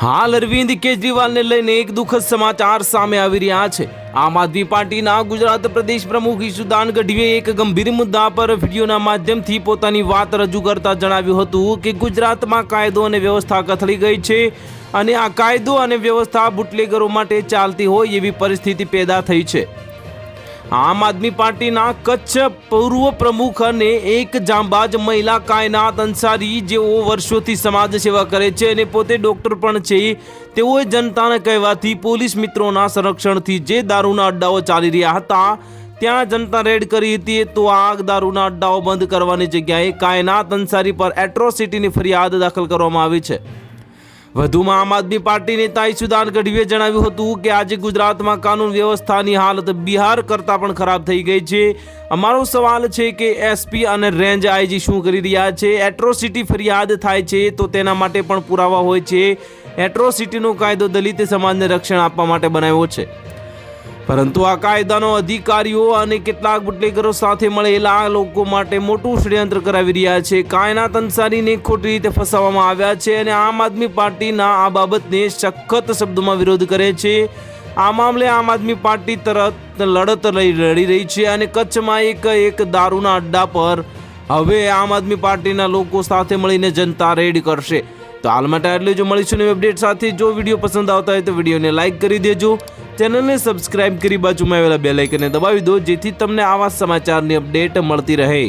હાલ અરવિંદ કેજરીવાલને લઈને એક દુઃખદ સમાચાર સામે આવી રહ્યા છે। આમ આદમી પાર્ટીના ગુજરાત પ્રદેશ પ્રમુખ ઈશુદાન ગઢવીએ એક ગંભીર મુદ્દા પર વિડીયોના માધ્યમથી પોતાની વાત રજૂ કરતા જણાવ્યું હતું કે ગુજરાતમાં કાયદો અને વ્યવસ્થા કથળી ગઈ છે અને આ કાયદો અને વ્યવસ્થા બુટલેગરો માટે ચાલતી હોય એવી પરિસ્થિતિ પેદા થઈ છે। આમ આદમી પાર્ટીના કચ્છ પૂર્વ પ્રમુખ અને એક જાંબાજ મહિલા કાયનાત અંસારી જેઓ વર્ષોથી સમાજ સેવા કરે છે અને પોતે ડોક્ટર પણ છે, તેઓએ જનતાના કહેવાથી પોલીસ મિત્રોના સંરક્ષણથી જે દારૂના અડ્ડાઓ ચાલી રહ્યા હતા ત્યાં જનતા રેડ કરી હતી, તો આ દારૂના અડ્ડાઓ બંધ કરવાની જગ્યાએ કાયનાત અંસારી પર એટ્રોસિટીની ફરિયાદ દાખલ કરવામાં આવી છે। વધુમાં આમ આદમી પાર્ટી નેતા ઈશુદાન ગઢવીએ જણાવ્યું હતું કે આજે ગુજરાતમાં કાનૂન વ્યવસ્થાની હાલત બિહાર કરતાં પણ ખરાબ થઈ ગઈ છે। અમારો સવાલ છે કે એસપી અને રેન્જ આઈજી શું કરી રહ્યા છે? એટ્રોસિટી ફરિયાદ થાય છે તો તેના માટે પણ પુરાવા હોય છે। એટ્રોસિટીનો કાયદો દલિત સમાજને રક્ષણ આપવા માટે બનાવ્યો છે, પરંતુ આ કાયદાનો અધિકારીઓ અને કેટલાક બુટલેગરો સાથે મળેલા લોકો માટે મોટું ષડયંત્ર કરાવી રહ્યા છે। કાયનાત અંસારીને ખોટી રીતે ફસાવવામાં આવ્યા છે અને આમ આદમી પાર્ટીના આ બાબતને સખત શબ્દોમાં વિરોધ કરે છે। આ મામલે આમ આદમી પાર્ટી તરત લડત લડી રહી છે અને કચ્છમાં એક દારૂના અડ્ડા પર હવે આમ આદમી પાર્ટીના લોકો સાથે મળીને જનતા રેડ કરશે। તો હાલ માટે આટલું જ, મળીશું નવી અપડેટ સાથે। જો વિડીયો પસંદ આવતા હોય તો વિડીયોને લાઇક કરી દેજો, ચેનલને સબસ્ક્રાઇબ કરી બાજુમાં આવેલા બેલ આઇકનને દબાવી દો, જેથી તમને આવા સમાચારની અપડેટ મળતી રહે।